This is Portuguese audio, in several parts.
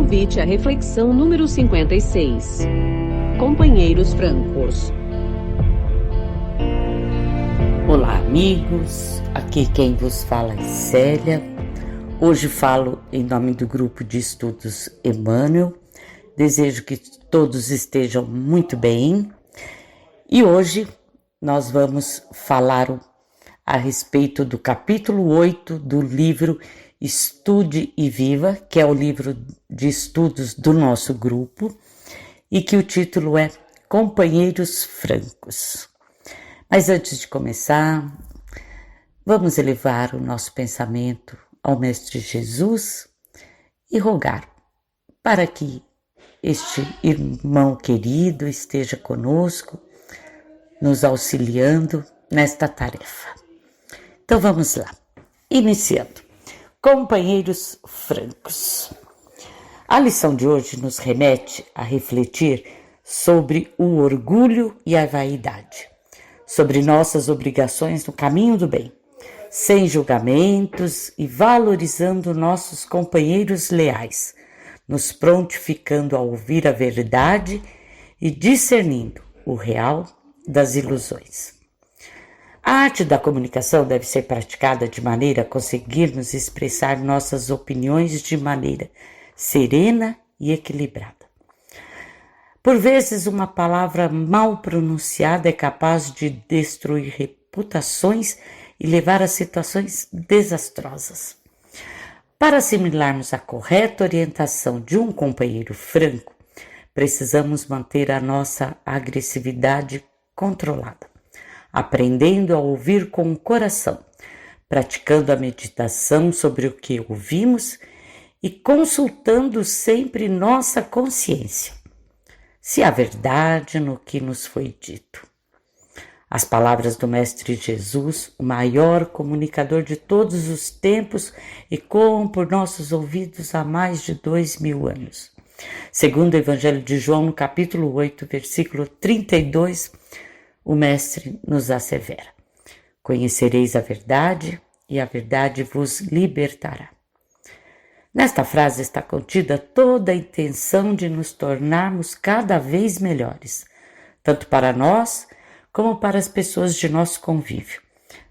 Convite à reflexão número 56. Companheiros francos. Olá, amigos. Aqui quem vos fala é Célia. Hoje falo em nome do grupo de estudos Emmanuel. Desejo que todos estejam muito bem. E hoje nós vamos falar a respeito do capítulo 8 do livro Estude e Viva, que é o livro de estudos do nosso grupo, e que o título é Companheiros Francos. Mas antes de começar, vamos elevar o nosso pensamento ao Mestre Jesus e rogar para que este irmão querido esteja conosco, nos auxiliando nesta tarefa. Então vamos lá, iniciando. Companheiros francos. A lição de hoje nos remete a refletir sobre o orgulho e a vaidade, sobre nossas obrigações no caminho do bem, sem julgamentos e valorizando nossos companheiros leais, nos prontificando a ouvir a verdade e discernindo o real das ilusões. A arte da comunicação deve ser praticada de maneira a conseguirmos expressar nossas opiniões de maneira serena e equilibrada. Por vezes, uma palavra mal pronunciada é capaz de destruir reputações e levar a situações desastrosas. Para assimilarmos a correta orientação de um companheiro franco, precisamos manter a nossa agressividade controlada, aprendendo a ouvir com o coração, praticando a meditação sobre o que ouvimos e consultando sempre nossa consciência, se há verdade no que nos foi dito. As palavras do Mestre Jesus, o maior comunicador de todos os tempos, ecoam por nossos ouvidos há mais de 2000 anos. Segundo o Evangelho de João, no capítulo 8, versículo 32, o Mestre nos assevera: conhecereis a verdade e a verdade vos libertará. Nesta frase está contida toda a intenção de nos tornarmos cada vez melhores, tanto para nós como para as pessoas de nosso convívio.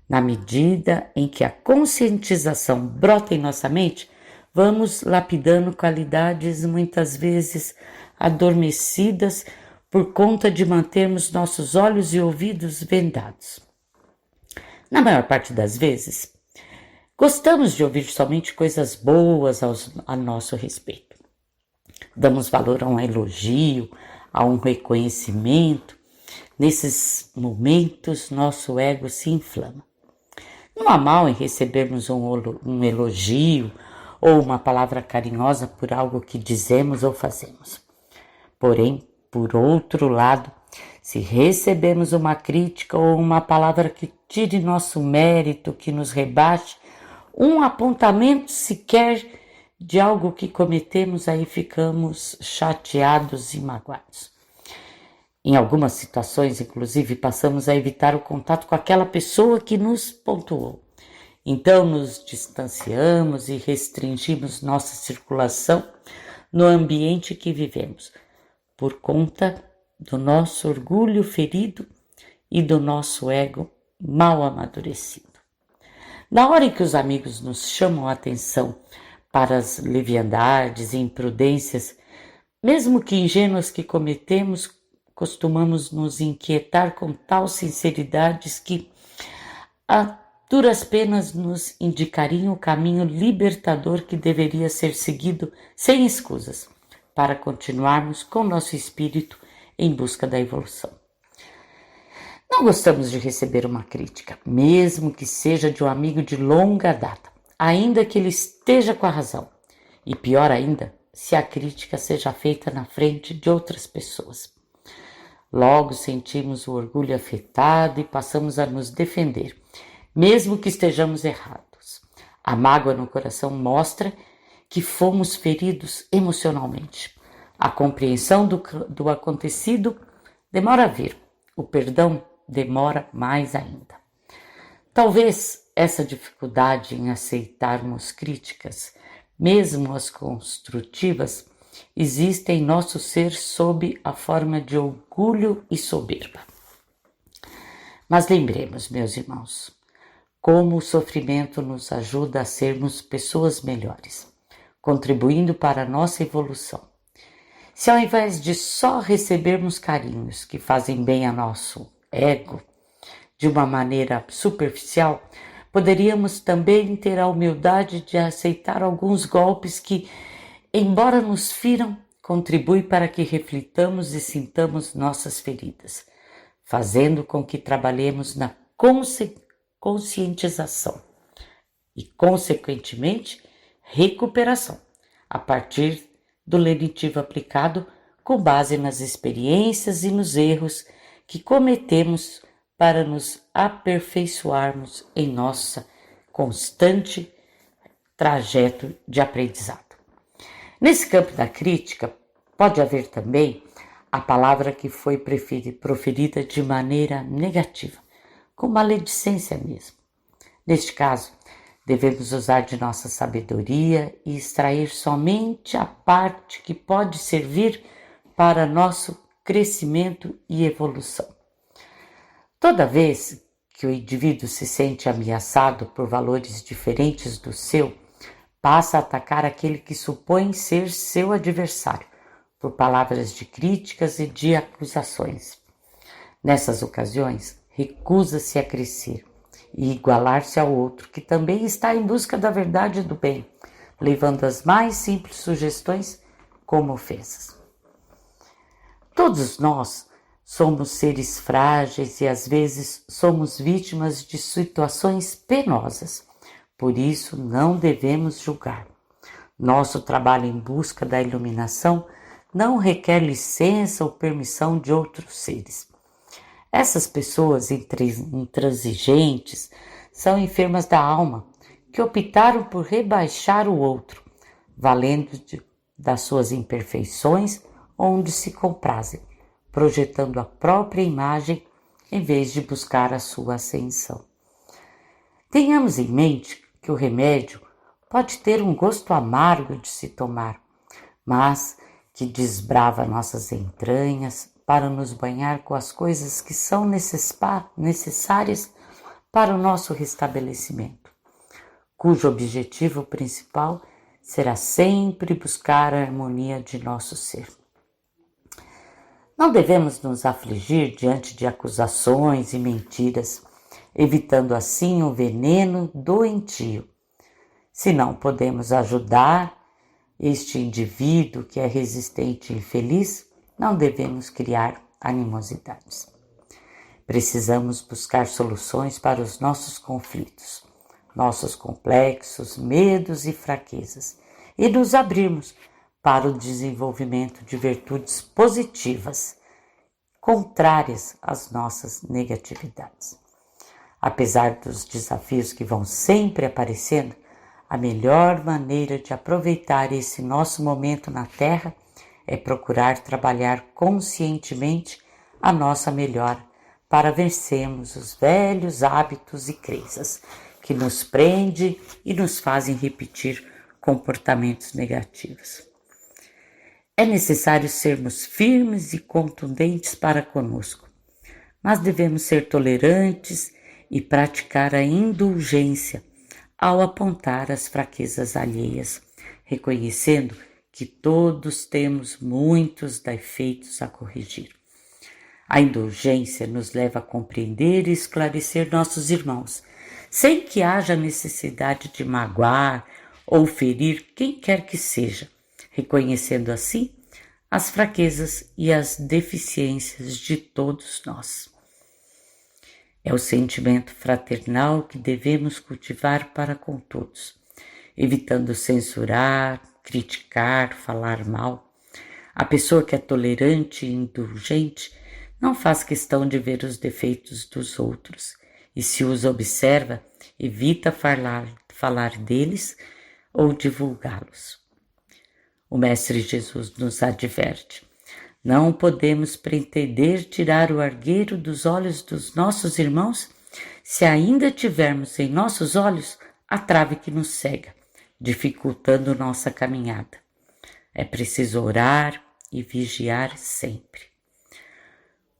Na medida em que a conscientização brota em nossa mente, vamos lapidando qualidades muitas vezes adormecidas por conta de mantermos nossos olhos e ouvidos vendados. Na maior parte das vezes, gostamos de ouvir somente coisas boas a nosso respeito. Damos valor a um elogio, a um reconhecimento. Nesses momentos, nosso ego se inflama. Não há mal em recebermos um elogio ou uma palavra carinhosa por algo que dizemos ou fazemos. Porém, por outro lado, se recebemos uma crítica ou uma palavra que tire nosso mérito, que nos rebaixe, um apontamento sequer de algo que cometemos, aí ficamos chateados e magoados. Em algumas situações, inclusive, passamos a evitar o contato com aquela pessoa que nos pontuou. Então, nos distanciamos e restringimos nossa circulação no ambiente que vivemos, por conta do nosso orgulho ferido e do nosso ego mal amadurecido. Na hora em que os amigos nos chamam a atenção para as leviandades e imprudências, mesmo que ingênuas que cometemos, costumamos nos inquietar com tal sinceridade que a duras penas nos indicariam o caminho libertador que deveria ser seguido sem escusas, para continuarmos com nosso espírito em busca da evolução. Não gostamos de receber uma crítica, mesmo que seja de um amigo de longa data, ainda que ele esteja com a razão. E pior ainda, se a crítica seja feita na frente de outras pessoas. Logo sentimos o orgulho afetado e passamos a nos defender, mesmo que estejamos errados. A mágoa no coração mostra que fomos feridos emocionalmente. A compreensão do acontecido demora a vir, o perdão demora mais ainda. Talvez essa dificuldade em aceitarmos críticas, mesmo as construtivas, existe em nosso ser sob a forma de orgulho e soberba. Mas lembremos, meus irmãos, como o sofrimento nos ajuda a sermos pessoas melhores, contribuindo para a nossa evolução. Se ao invés de só recebermos carinhos que fazem bem a nosso ego, de uma maneira superficial, poderíamos também ter a humildade de aceitar alguns golpes que, embora nos firam, contribuem para que reflitamos e sintamos nossas feridas, fazendo com que trabalhemos na conscientização e, consequentemente, recuperação, a partir do lenitivo aplicado com base nas experiências e nos erros que cometemos para nos aperfeiçoarmos em nossa constante trajeto de aprendizado. Nesse campo da crítica, pode haver também a palavra que foi proferida de maneira negativa, com maledicência mesmo. Neste caso, devemos usar de nossa sabedoria e extrair somente a parte que pode servir para nosso crescimento e evolução. Toda vez que o indivíduo se sente ameaçado por valores diferentes do seu, passa a atacar aquele que supõe ser seu adversário, por palavras de críticas e de acusações. Nessas ocasiões, recusa-se a crescer e igualar-se ao outro, que também está em busca da verdade e do bem, levando as mais simples sugestões como ofensas. Todos nós somos seres frágeis e às vezes somos vítimas de situações penosas. Por isso, não devemos julgar. Nosso trabalho em busca da iluminação não requer licença ou permissão de outros seres. Essas pessoas intransigentes são enfermas da alma, que optaram por rebaixar o outro, valendo das suas imperfeições onde se comprazem, projetando a própria imagem em vez de buscar a sua ascensão. Tenhamos em mente que o remédio pode ter um gosto amargo de se tomar, mas que desbrava nossas entranhas para nos banhar com as coisas que são necessárias para o nosso restabelecimento, cujo objetivo principal será sempre buscar a harmonia de nosso ser. Não devemos nos afligir diante de acusações e mentiras, evitando assim o veneno doentio. Se não podemos ajudar este indivíduo que é resistente e infeliz, não devemos criar animosidades. Precisamos buscar soluções para os nossos conflitos, nossos complexos, medos e fraquezas, e nos abrirmos para o desenvolvimento de virtudes positivas, contrárias às nossas negatividades. Apesar dos desafios que vão sempre aparecendo, a melhor maneira de aproveitar esse nosso momento na Terra é procurar trabalhar conscientemente a nossa melhora para vencermos os velhos hábitos e crenças que nos prendem e nos fazem repetir comportamentos negativos. É necessário sermos firmes e contundentes para conosco, mas devemos ser tolerantes e praticar a indulgência ao apontar as fraquezas alheias, reconhecendo que todos temos muitos defeitos a corrigir. A indulgência nos leva a compreender e esclarecer nossos irmãos, sem que haja necessidade de magoar ou ferir quem quer que seja, reconhecendo assim as fraquezas e as deficiências de todos nós. É o sentimento fraternal que devemos cultivar para com todos, evitando censurar, criticar, falar mal. A pessoa que é tolerante e indulgente não faz questão de ver os defeitos dos outros e, se os observa, evita falar deles ou divulgá-los. O Mestre Jesus nos adverte: não podemos pretender tirar o argueiro dos olhos dos nossos irmãos se ainda tivermos em nossos olhos a trave que nos cega, dificultando nossa caminhada. É preciso orar e vigiar sempre.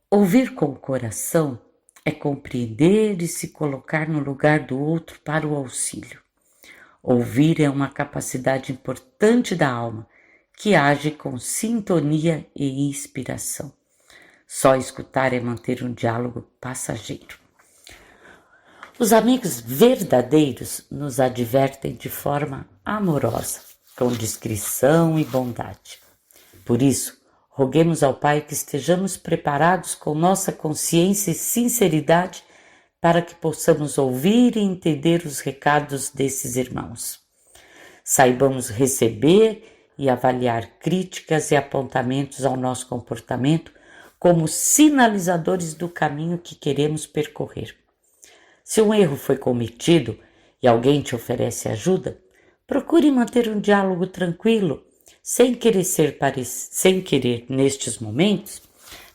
Ouvir com o coração é compreender e se colocar no lugar do outro para o auxílio. Ouvir é uma capacidade importante da alma que age com sintonia e inspiração. Só escutar é manter um diálogo passageiro. Os amigos verdadeiros nos advertem de forma amorosa, com discrição e bondade. Por isso, roguemos ao Pai que estejamos preparados com nossa consciência e sinceridade para que possamos ouvir e entender os recados desses irmãos. Saibamos receber e avaliar críticas e apontamentos ao nosso comportamento como sinalizadores do caminho que queremos percorrer. Se um erro foi cometido e alguém te oferece ajuda, procure manter um diálogo tranquilo, sem querer nestes momentos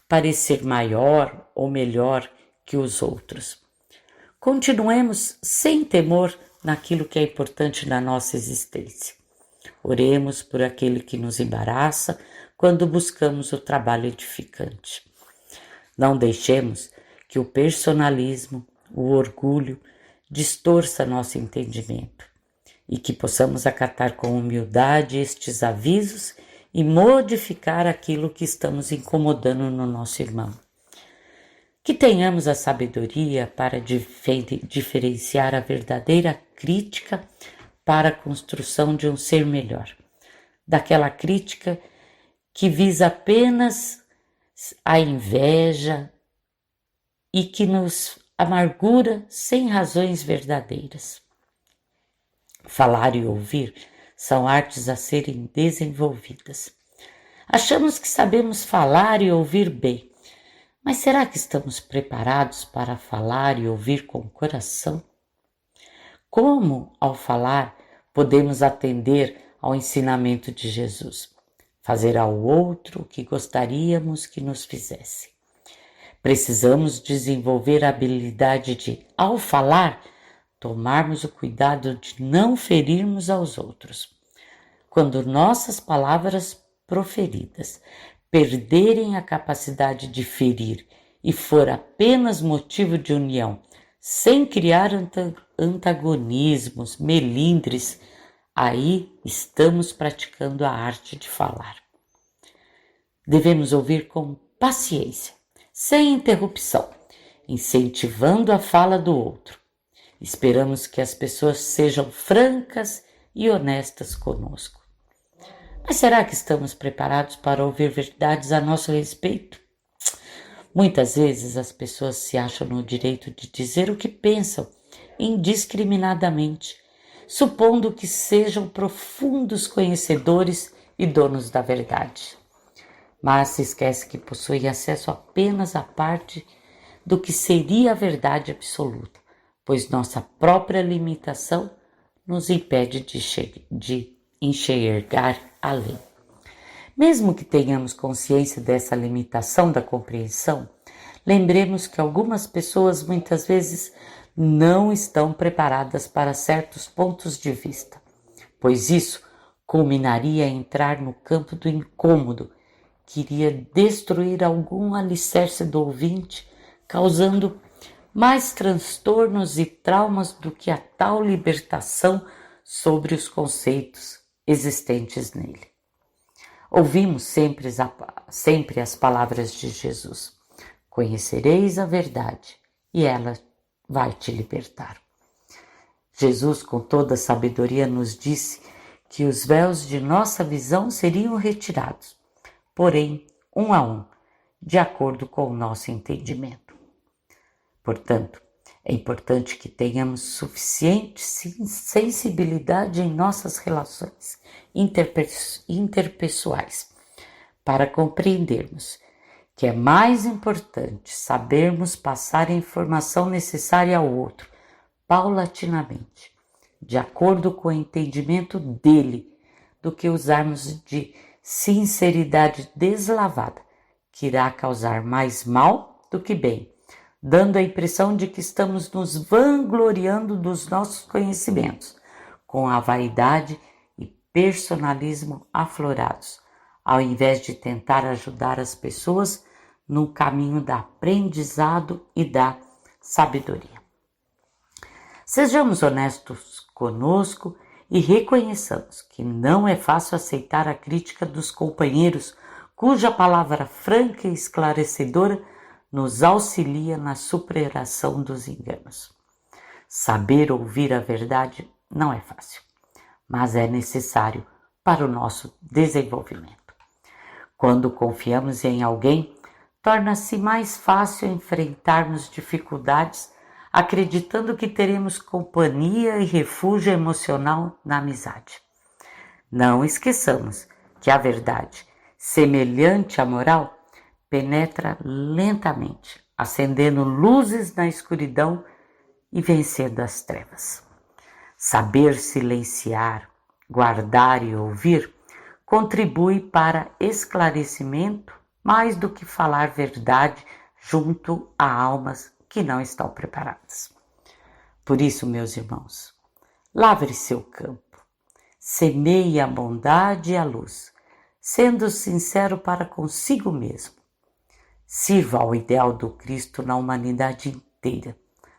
parecer maior ou melhor que os outros. Continuemos sem temor naquilo que é importante na nossa existência. Oremos por aquele que nos embaraça quando buscamos o trabalho edificante. Não deixemos que o personalismo, o orgulho, distorça nosso entendimento e que possamos acatar com humildade estes avisos e modificar aquilo que estamos incomodando no nosso irmão. Que tenhamos a sabedoria para diferenciar a verdadeira crítica para a construção de um ser melhor, daquela crítica que visa apenas a inveja e que nos amargura sem razões verdadeiras. Falar e ouvir são artes a serem desenvolvidas. Achamos que sabemos falar e ouvir bem, mas será que estamos preparados para falar e ouvir com o coração? Como, ao falar, podemos atender ao ensinamento de Jesus? Fazer ao outro o que gostaríamos que nos fizesse. Precisamos desenvolver a habilidade de, ao falar, tomarmos o cuidado de não ferirmos aos outros. Quando nossas palavras proferidas perderem a capacidade de ferir e for apenas motivo de união, sem criar antagonismos, melindres, aí estamos praticando a arte de falar. Devemos ouvir com paciência, sem interrupção, incentivando a fala do outro. Esperamos que as pessoas sejam francas e honestas conosco. Mas será que estamos preparados para ouvir verdades a nosso respeito? Muitas vezes as pessoas se acham no direito de dizer o que pensam indiscriminadamente, supondo que sejam profundos conhecedores e donos da verdade. Mas se esquece que possuem acesso apenas à parte do que seria a verdade absoluta, pois nossa própria limitação nos impede de enxergar além. Mesmo que tenhamos consciência dessa limitação da compreensão, lembremos que algumas pessoas muitas vezes não estão preparadas para certos pontos de vista, pois isso culminaria em entrar no campo do incômodo, que iria destruir algum alicerce do ouvinte, causando mais transtornos e traumas do que a tal libertação sobre os conceitos existentes nele. Ouvimos sempre as palavras de Jesus: conhecereis a verdade e ela vai te libertar. Jesus, com toda a sabedoria, nos disse que os véus de nossa visão seriam retirados, porém, um a um, de acordo com o nosso entendimento. Portanto, é importante que tenhamos suficiente sensibilidade em nossas relações interpessoais para compreendermos que é mais importante sabermos passar a informação necessária ao outro paulatinamente, de acordo com o entendimento dele, do que usarmos de sinceridade deslavada, que irá causar mais mal do que bem, dando a impressão de que estamos nos vangloriando dos nossos conhecimentos, com a vaidade e personalismo aflorados, ao invés de tentar ajudar as pessoas no caminho do aprendizado e da sabedoria. Sejamos honestos conosco e reconheçamos que não é fácil aceitar a crítica dos companheiros cuja palavra franca e esclarecedora nos auxilia na superação dos enganos. Saber ouvir a verdade não é fácil, mas é necessário para o nosso desenvolvimento. Quando confiamos em alguém, torna-se mais fácil enfrentarmos dificuldades, acreditando que teremos companhia e refúgio emocional na amizade. Não esqueçamos que a verdade, semelhante à moral, penetra lentamente, acendendo luzes na escuridão e vencendo as trevas. Saber silenciar, guardar e ouvir contribui para esclarecimento mais do que falar verdade junto a almas que não estão preparadas. Por isso, meus irmãos, lavre seu campo, semeie a bondade e a luz, sendo sincero para consigo mesmo. Sirva ao ideal do Cristo na humanidade inteira,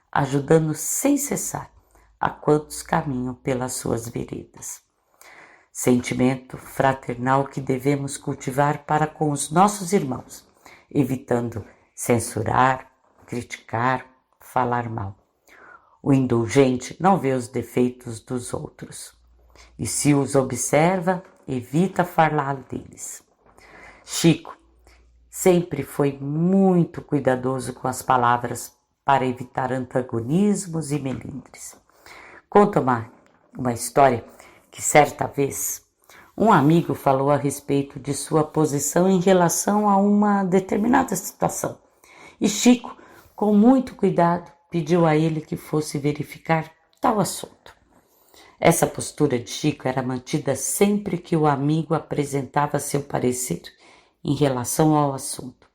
ajudando sem cessar a quantos caminham pelas suas veredas. Sentimento fraternal que devemos cultivar para com os nossos irmãos, evitando censurar, criticar, falar mal. O indulgente não vê os defeitos dos outros, e se os observa, evita falar deles. Chico sempre foi muito cuidadoso com as palavras para evitar antagonismos e melindres. Conta uma história que certa vez um amigo falou a respeito de sua posição em relação a uma determinada situação. E Chico, com muito cuidado, pediu a ele que fosse verificar tal assunto. Essa postura de Chico era mantida sempre que o amigo apresentava seu parecer em relação ao assunto.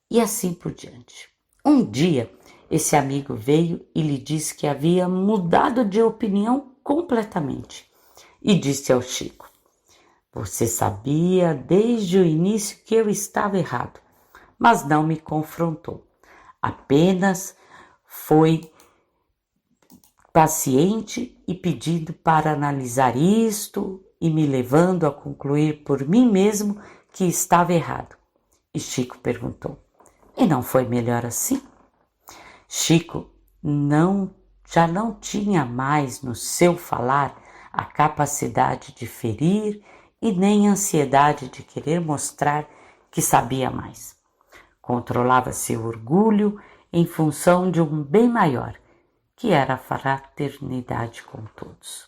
E assim por diante. Um dia, esse amigo veio e lhe disse que havia mudado de opinião completamente. E disse ao Chico: "Você sabia desde o início que eu estava errado, mas não me confrontou. Apenas foi paciente e pedindo para analisar isto e me levando a concluir por mim mesmo que estava errado." E Chico perguntou: "E não foi melhor assim?" Chico já não tinha mais no seu falar a capacidade de ferir e nem a ansiedade de querer mostrar que sabia mais. Controlava seu orgulho em função de um bem maior, que era a fraternidade com todos.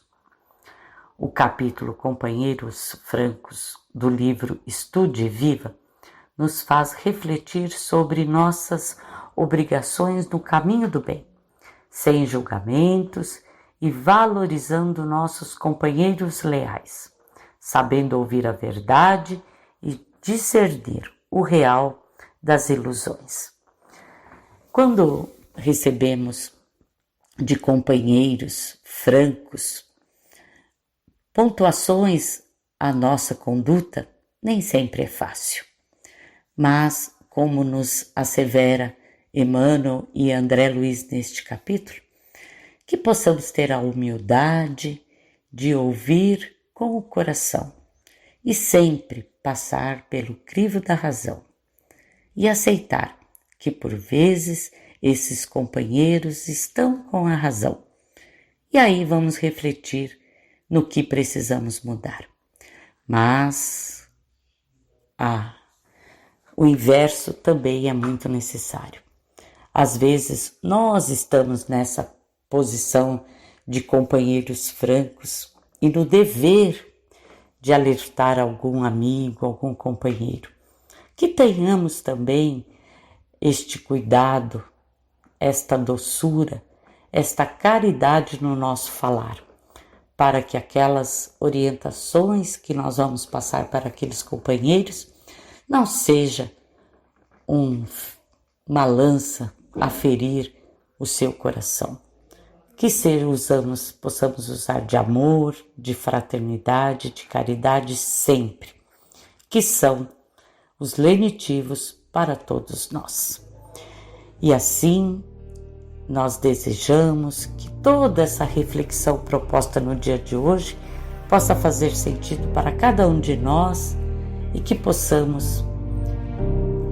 O capítulo Companheiros Francos do livro Estude e Viva nos faz refletir sobre nossas obrigações no caminho do bem, sem julgamentos e valorizando nossos companheiros leais, sabendo ouvir a verdade e discernir o real das ilusões. Quando recebemos de companheiros francos pontuações à nossa conduta, nem sempre é fácil. Mas, como nos assevera Emmanuel e André Luiz neste capítulo, que possamos ter a humildade de ouvir com o coração e sempre passar pelo crivo da razão e aceitar que por vezes esses companheiros estão com a razão. E aí vamos refletir no que precisamos mudar. Mas o inverso também é muito necessário. Às vezes nós estamos nessa posição de companheiros francos e no dever de alertar algum amigo, algum companheiro. Que tenhamos também este cuidado, esta doçura, esta caridade no nosso falar, para que aquelas orientações que nós vamos passar para aqueles companheiros não seja uma lança a ferir o seu coração. que possamos usar de amor, de fraternidade, de caridade sempre, que são os lenitivos para todos nós. E assim, nós desejamos que toda essa reflexão proposta no dia de hoje possa fazer sentido para cada um de nós e que possamos,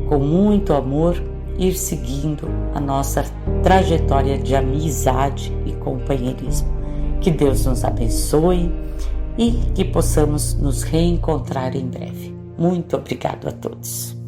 com muito amor, ir seguindo a nossa trajetória de amizade e companheirismo. Que Deus nos abençoe e que possamos nos reencontrar em breve. Muito obrigado a todos.